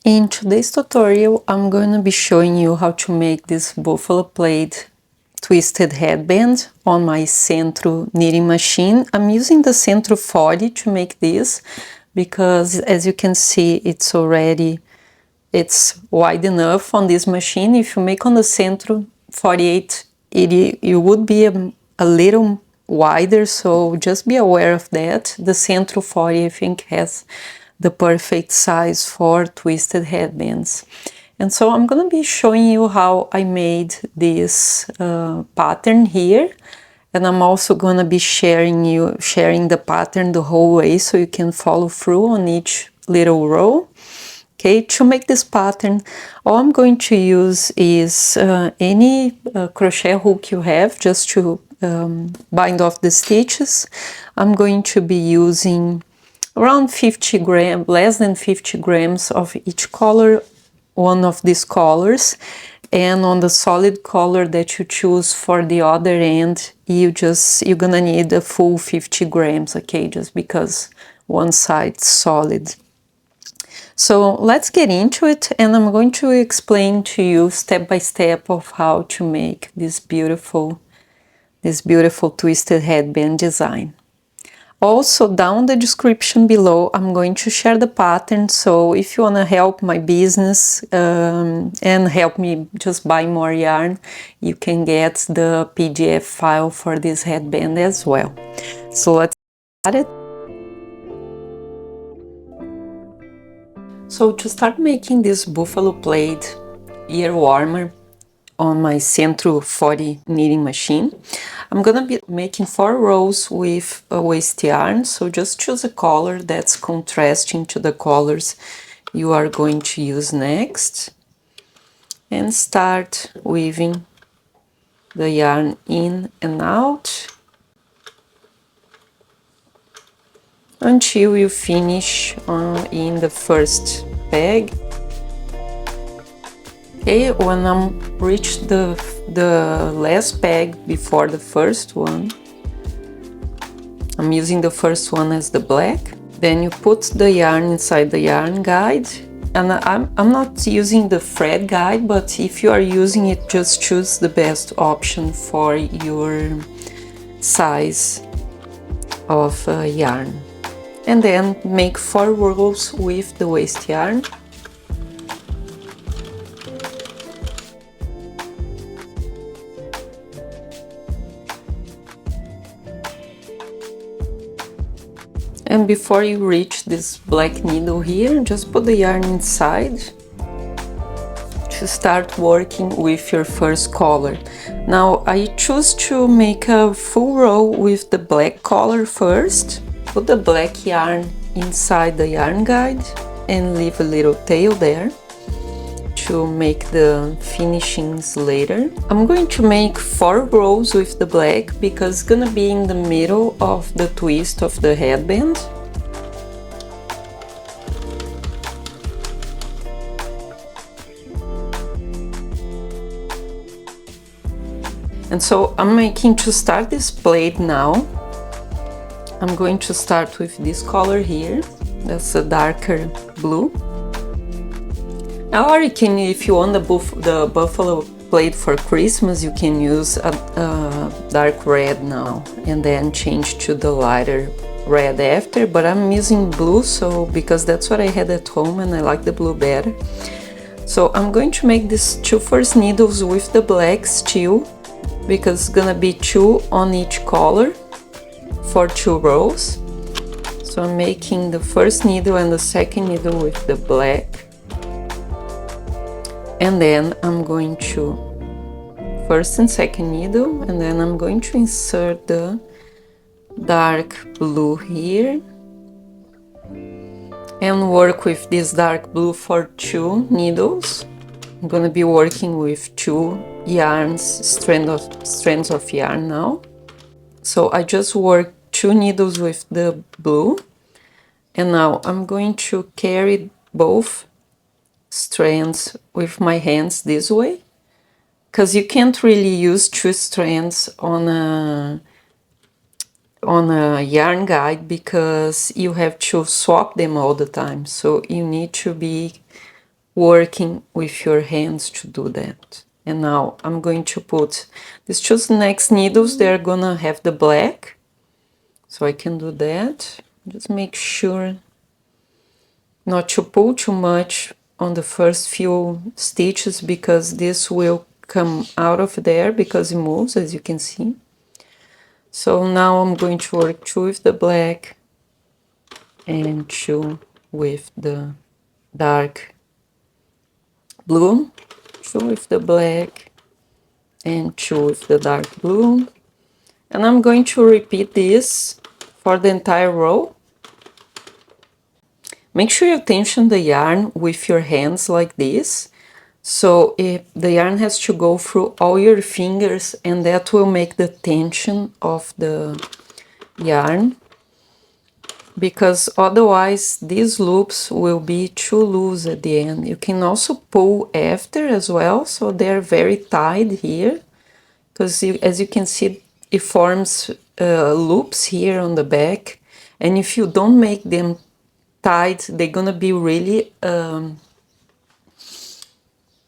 In today's tutorial, I'm going to be showing you how to make this buffalo plaid twisted headband on my Sentro knitting machine. I'm using the Sentro 40 to make this because, as you can see, it's wide enough on this machine. If you make on the Sentro 48, it would be a little wider, so just be aware of that. The Sentro 40, I think, has the perfect size for twisted headbands. And so I'm gonna be showing you how I made this pattern here, and I'm also gonna be sharing the pattern the whole way so you can follow through on each little row. Okay, to make this pattern, all I'm going to use is any crochet hook you have just to bind off the stitches. I'm going to be using around 50 grams, less than 50 grams of each color, one of these colors. And on the solid color that you choose for the other end, you're gonna need a full 50 grams, okay, just because one side's solid. So let's get into it, and I'm going to explain to you step by step of how to make this beautiful twisted headband design. Also, down the description below, I'm going to share the pattern, so if you want to help my business and help me just buy more yarn, you can get the PDF file for this headband as well. So let's start it. So to start making this buffalo plaid ear warmer on my Sentro 40 knitting machine, I'm gonna be making 4 rows with a waste yarn. So just choose a color that's contrasting to the colors you are going to use next, and start weaving the yarn in and out until you finish in the first peg. Okay, when I'm reached the last peg before the first one, I'm using the first one as the black. Then you put the yarn inside the yarn guide, and I'm not using the thread guide, but if you are using it, just choose the best option for your size of yarn. And then make 4 rows with the waste yarn. And before you reach this black needle here, just put the yarn inside to start working with your first color. Now I choose to make a full row with the black color first. Put the black yarn inside the yarn guide and leave a little tail there to make the finishings later. I'm going to make 4 rows with the black because it's gonna be in the middle of the twist of the headband. And so I'm making to start this plaid now. I'm going to start with this color here. That's a darker blue. Or you can, if you want the buffalo plaid for Christmas, you can use a dark red now and then change to the lighter red after. But I'm using blue, so because that's what I had at home and I like the blue better. So I'm going to make these 2 first needles with the black still, because it's gonna be 2 on each color for 2 rows. So I'm making the first needle and the second needle with the black, and then I'm going to first and second needle, and then I'm going to insert the dark blue here and work with this dark blue for 2 needles. I'm gonna be working with 2 strands of yarn now. So I just worked 2 needles with the blue, and now I'm going to carry both strands with my hands this way, because you can't really use 2 strands on a yarn guide because you have to swap them all the time. So you need to be working with your hands to do that. And now I'm going to put these two next needles, they're gonna have the black. So I can do that. Just make sure not to pull too much on the first few stitches because this will come out of there because it moves, as you can see. So now I'm going to work two with the black and two with the dark blue, two with the black and two with the dark blue. And I'm going to repeat this for the entire row. Make sure you tension the yarn with your hands like this. So the yarn has to go through all your fingers and that will make the tension of the yarn. Because otherwise these loops will be too loose at the end. You can also pull after as well, so they're very tight here. Because as you can see, it forms loops here on the back. And if you don't make them tight, they're gonna be really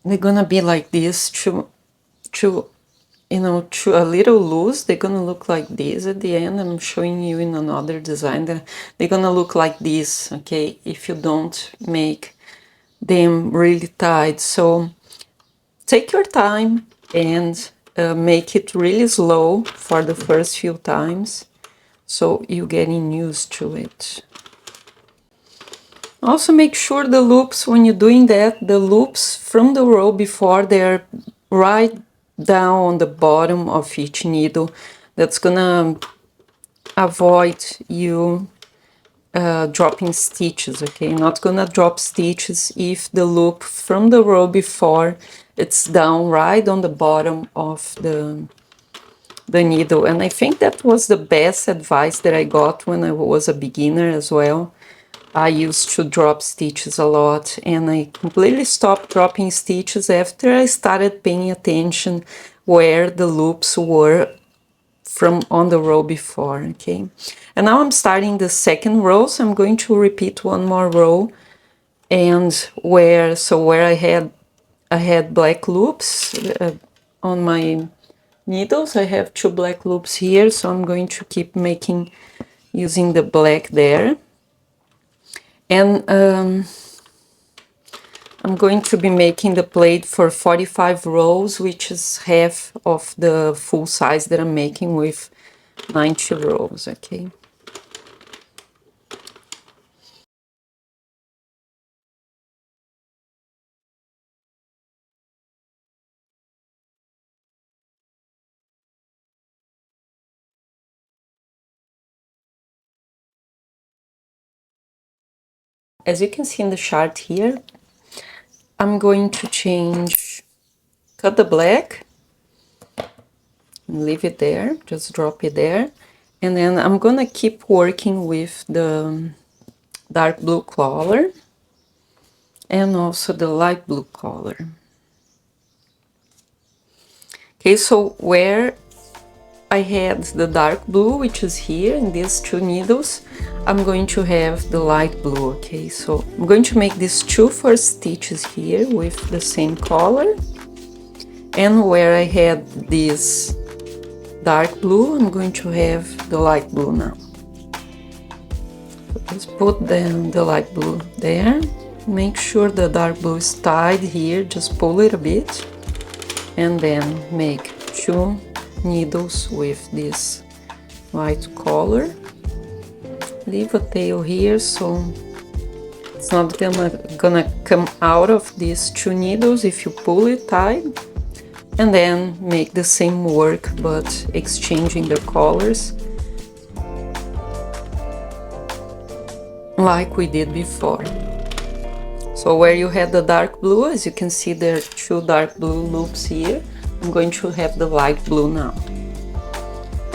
they're gonna be like this, too a little loose. They're gonna look like this at the end. I'm showing you in another design that they're gonna look like this, okay, if you don't make them really tight. So take your time and make it really slow for the first few times so you're getting used to it. Also make sure the loops, when you're doing that, the loops from the row before, they're right down on the bottom of each needle. That's gonna avoid you dropping stitches, okay? Not gonna drop stitches if the loop from the row before, it's down right on the bottom of the needle. And I think that was the best advice that I got when I was a beginner as well. I used to drop stitches a lot and I completely stopped dropping stitches after I started paying attention where the loops were from on the row before, okay? And now I'm starting the second row, so I'm going to repeat one more row and where I had black loops on my needles. I have two black loops here, so I'm going to keep making using the black there. And I'm going to be making the plaid for 45 rows, which is half of the full size that I'm making with 90 rows, okay? As you can see in the chart here, I'm going to cut the black, leave it there, just drop it there. And then I'm gonna keep working with the dark blue color and also the light blue color. Okay, so where I had the dark blue, which is here in these two needles, I'm going to have the light blue, okay? So I'm going to make these two first stitches here with the same color. And where I had this dark blue, I'm going to have the light blue now. So just put the light blue there. Make sure the dark blue is tied here, just pull it a bit. And then make two needles with this white color. Leave a tail here so it's not gonna come out of these two needles if you pull it tight. And then make the same work but exchanging the colors like we did before. So where you had the dark blue, as you can see there are two dark blue loops here. I'm going to have the light blue now.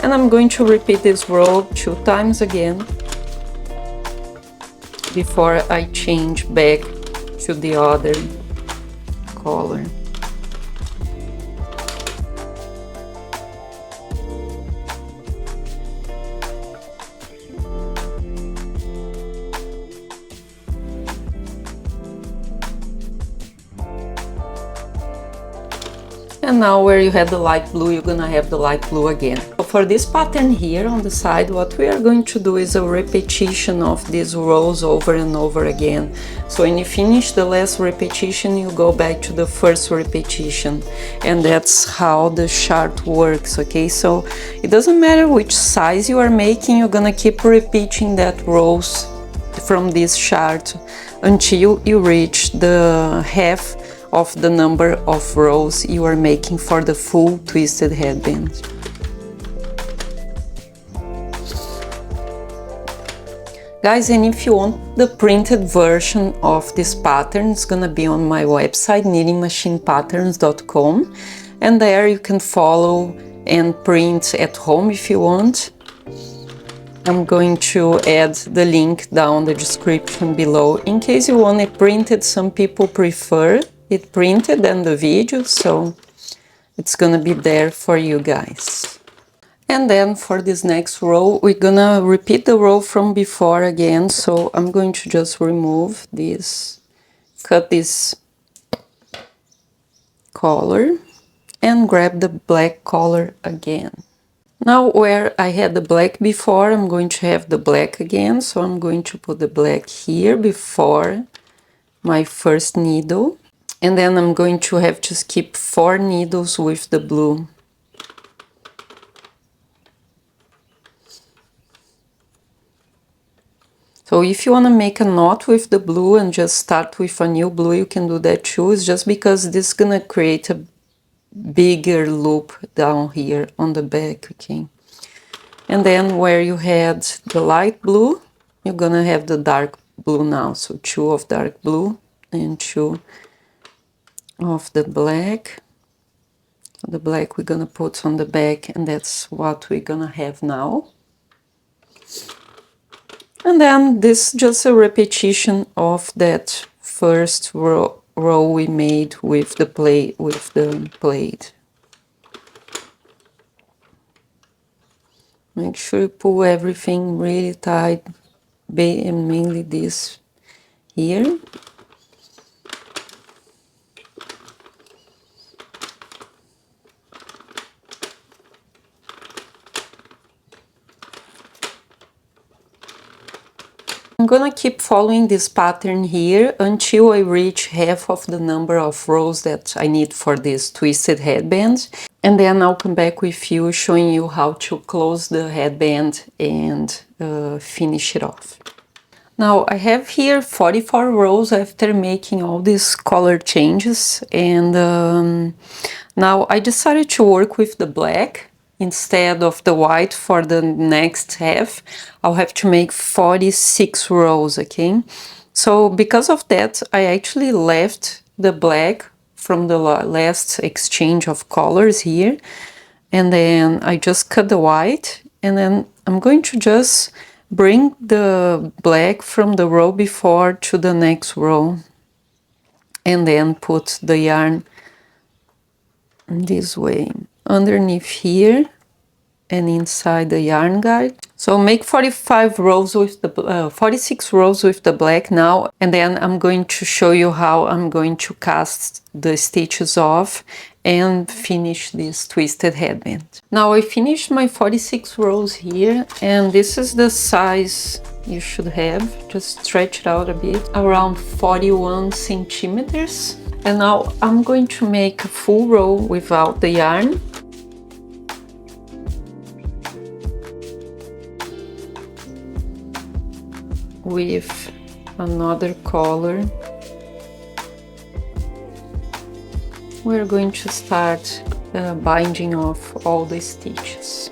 And I'm going to repeat this row 2 times again before I change back to the other color. And now where you had the light blue, you're gonna have the light blue again. So for this pattern here on the side, what we are going to do is a repetition of these rows over and over again. So when you finish the last repetition, you go back to the first repetition. And that's how the chart works, okay? So it doesn't matter which size you are making, you're gonna keep repeating that rows from this chart until you reach the half of the number of rows you are making for the full twisted headband. Guys, and if you want the printed version of this pattern, it's gonna be on my website, knittingmachinepatterns.com, and there you can follow and print at home if you want. I'm going to add the link down the description below in case you want it printed. Some people prefer it printed than the video, so it's gonna be there for you guys. And then for this next row, we're gonna repeat the row from before again. So I'm going to just remove this, cut this collar and grab the black collar again. Now where I had the black before, I'm going to have the black again. So I'm going to put the black here before my first needle. And then I'm going to have to skip 4 needles with the blue. So if you want to make a knot with the blue and just start with a new blue, you can do that too. It's just because this is gonna create a bigger loop down here on the back, okay? And then where you had the light blue, you're gonna have the dark blue now. So 2 of dark blue and 2 of the black. The black we're gonna put on the back, and that's what we're gonna have now. And then this is just a repetition of that first row we made with the plaid. Make sure you pull everything really tight, and mainly this here. I'm gonna keep following this pattern here until I reach half of the number of rows that I need for this twisted headband. And then I'll come back with you showing you how to close the headband and finish it off. Now I have here 44 rows after making all these color changes, and now I decided to work with the black instead of the white for the next half. I'll have to make 46 rows, okay? So because of that, I actually left the black from the last exchange of colors here, and then I just cut the white, and then I'm going to just bring the black from the row before to the next row, and then put the yarn this way underneath here and inside the yarn guide. So make 45 rows with the 46 rows with the black now, and then I'm going to show you how I'm going to cast the stitches off and finish this twisted headband. Now I finished my 46 rows here, and this is the size you should have. Just stretch it out a bit, around 41 centimeters. And now I'm going to make a full row without the yarn. With another color. We're going to start binding off all the stitches.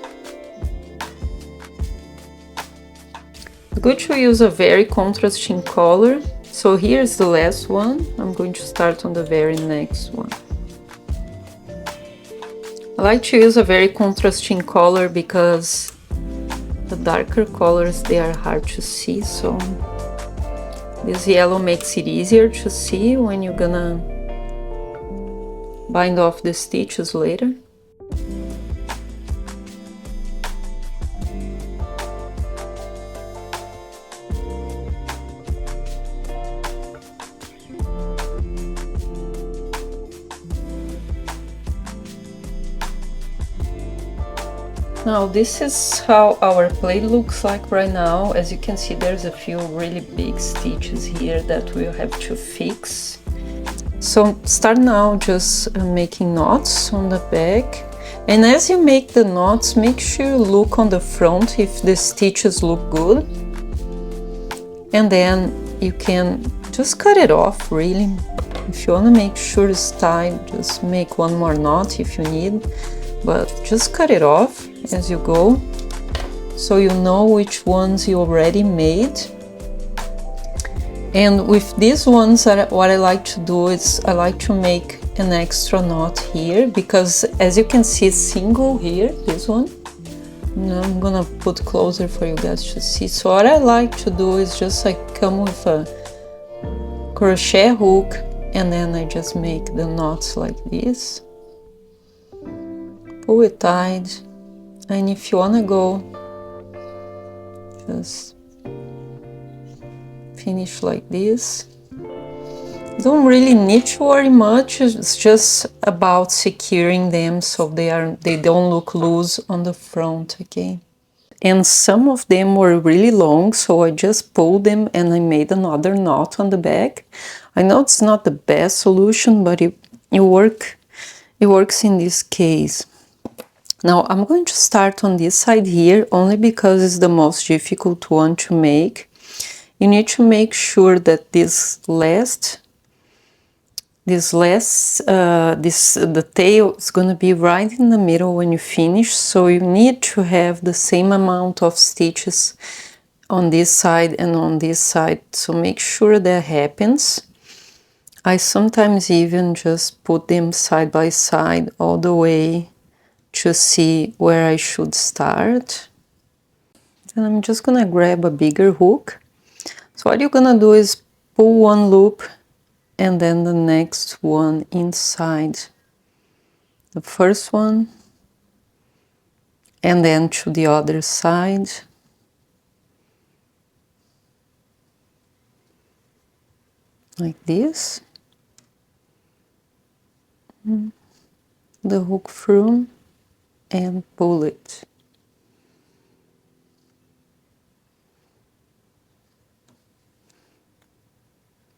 It's good to use a very contrasting color. So here's the last one. I'm going to start on the very next one. I like to use a very contrasting color because the darker colors, they are hard to see, so this yellow makes it easier to see when you're gonna bind off the stitches later. Now this is how our plaid looks like right now. As you can see, there's a few really big stitches here that we'll have to fix. So start now just making knots on the back. And as you make the knots, make sure you look on the front if the stitches look good. And then you can just cut it off, really. If you want to make sure it's tied, just make one more knot if you need. But just cut it off as you go, so you know which ones you already made. And with these ones, what I like to do is I like to make an extra knot here, because as you can see, single here, this one. Now I'm gonna put closer for you guys to see. So what I like to do is just like come with a crochet hook, and then I just make the knots like this. Pull it tight, and if you wanna go, just finish like this. Don't really need to worry much, it's just about securing them so they don't look loose on the front, okay? And some of them were really long, so I just pulled them and I made another knot on the back. I know it's not the best solution, but it works in this case. Now I'm going to start on this side here only because it's the most difficult one to make. You need to make sure that the tail is going to be right in the middle when you finish, so you need to have the same amount of stitches on this side and on this side, so make sure that happens. I sometimes even just put them side by side all the way to see where I should start. And I'm just gonna grab a bigger hook. So what you're gonna do is pull one loop and then the next one inside the first one, and then to the other side. Like this. The hook through and pull it.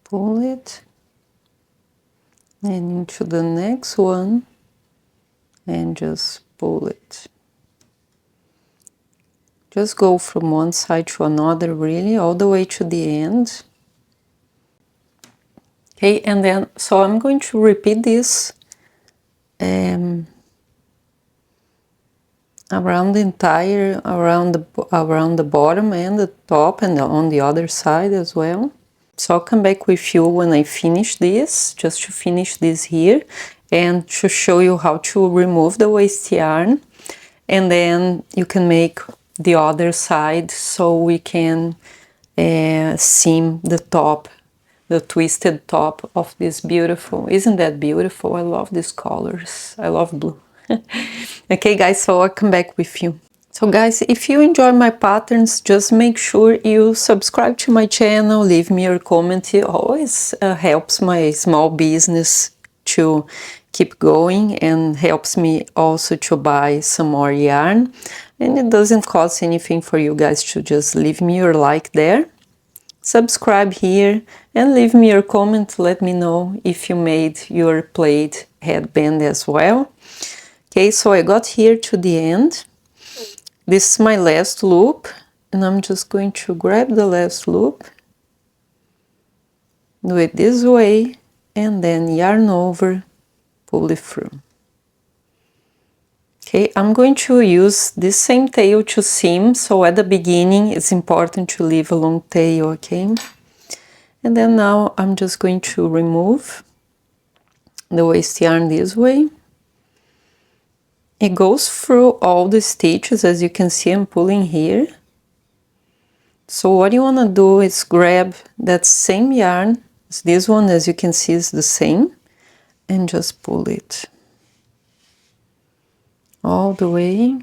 Pull it and into the next one and just pull it. Just go from one side to another, really, all the way to the end. Okay, and then, so I'm going to repeat this around the entire, around the bottom and the top, and on the other side as well. So I'll come back with you when I finish this, just to finish this here, and to show you how to remove the waste yarn. And then you can make the other side so we can seam the top, the twisted top of this beautiful. Isn't that beautiful? I love these colors. I love blue. Okay guys, so I'll come back with you. So guys, if you enjoy my patterns, just make sure you subscribe to my channel, leave me your comment. It always helps my small business to keep going and helps me also to buy some more yarn. And it doesn't cost anything for you guys to just leave me your like there. Subscribe here and leave me your comment. Let me know if you made your plaid headband as well. Okay, so I got here to the end. This is my last loop, and I'm just going to grab the last loop, do it this way, and then yarn over, pull it through. Okay, I'm going to use this same tail to seam, so at the beginning it's important to leave a long tail, okay? And then now I'm just going to remove the waste yarn this way. It goes through all the stitches, as you can see I'm pulling here. So what you want to do is grab that same yarn, this one as you can see is the same, and just pull it all the way,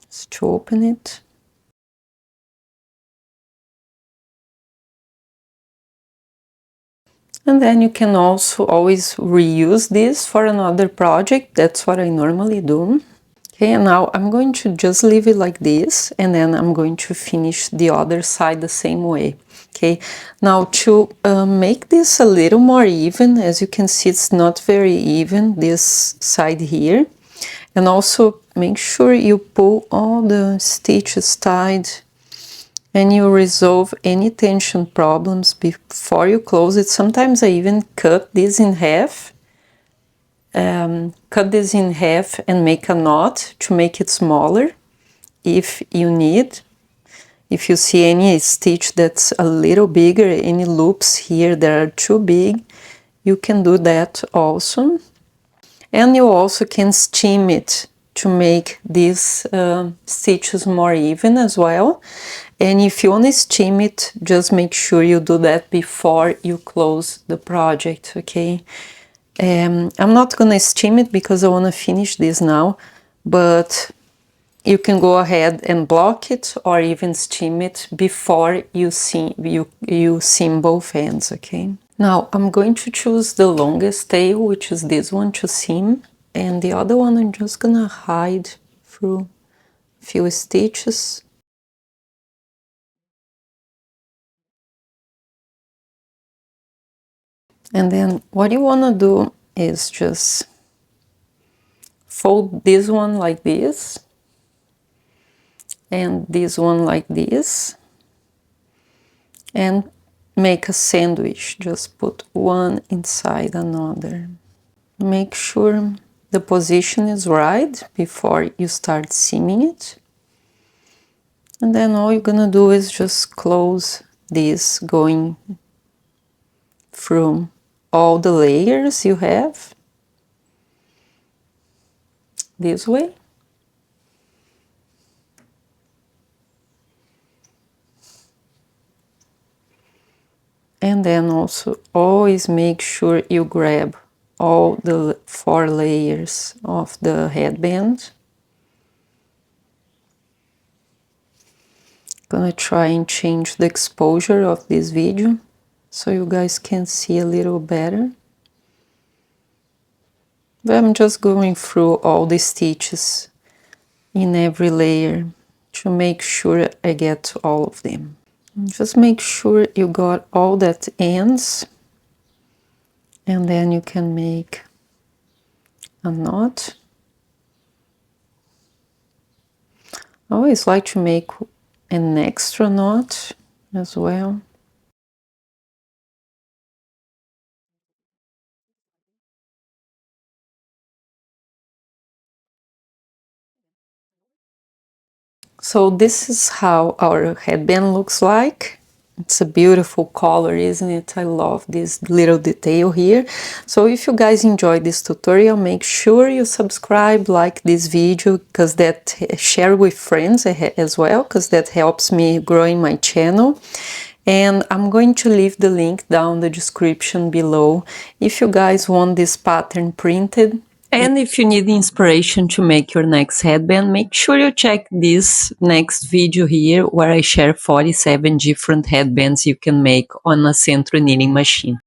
just to open it. And then you can also always reuse this for another project. That's what I normally do. Okay, and now I'm going to just leave it like this, and then I'm going to finish the other side the same way. Okay, now to make this a little more even, as you can see, it's not very even, this side here. And also make sure you pull all the stitches tight and you resolve any tension problems before you close it. Sometimes I even cut this in half. Cut this in half and make a knot to make it smaller if you need. If you see any stitch that's a little bigger, any loops here that are too big, you can do that also. And you also can steam it to make these stitches more even as well. And if you want to steam it, just make sure you do that before you close the project, okay? I'm not gonna steam it because I want to finish this now, but you can go ahead and block it or even steam it before you seam both ends, okay? Now I'm going to choose the longest tail, which is this one, to seam, and the other one I'm just gonna hide through a few stitches. And then what you wanna do is just fold this one like this, and this one like this, and make a sandwich. Just put one inside another. Make sure the position is right before you start seaming it. And then all you're gonna do is just close this, going through all the layers you have this way. And then also always make sure you grab all the 4 layers of the headband. Gonna try and change the exposure of this video so you guys can see a little better. But I'm just going through all the stitches in every layer to make sure I get all of them. Just make sure you got all that ends, and then you can make a knot. I always like to make an extra knot as well. So this is how our headband looks like. It's a beautiful color, isn't it? I love this little detail here. So if you guys enjoyed this tutorial, make sure you subscribe, like this video, because that share with friends as well, because that helps me growing my channel. And I'm going to leave the link down the description below if you guys want this pattern printed. And if you need inspiration to make your next headband, make sure you check this next video here where I share 47 different headbands you can make on a Sentro knitting machine.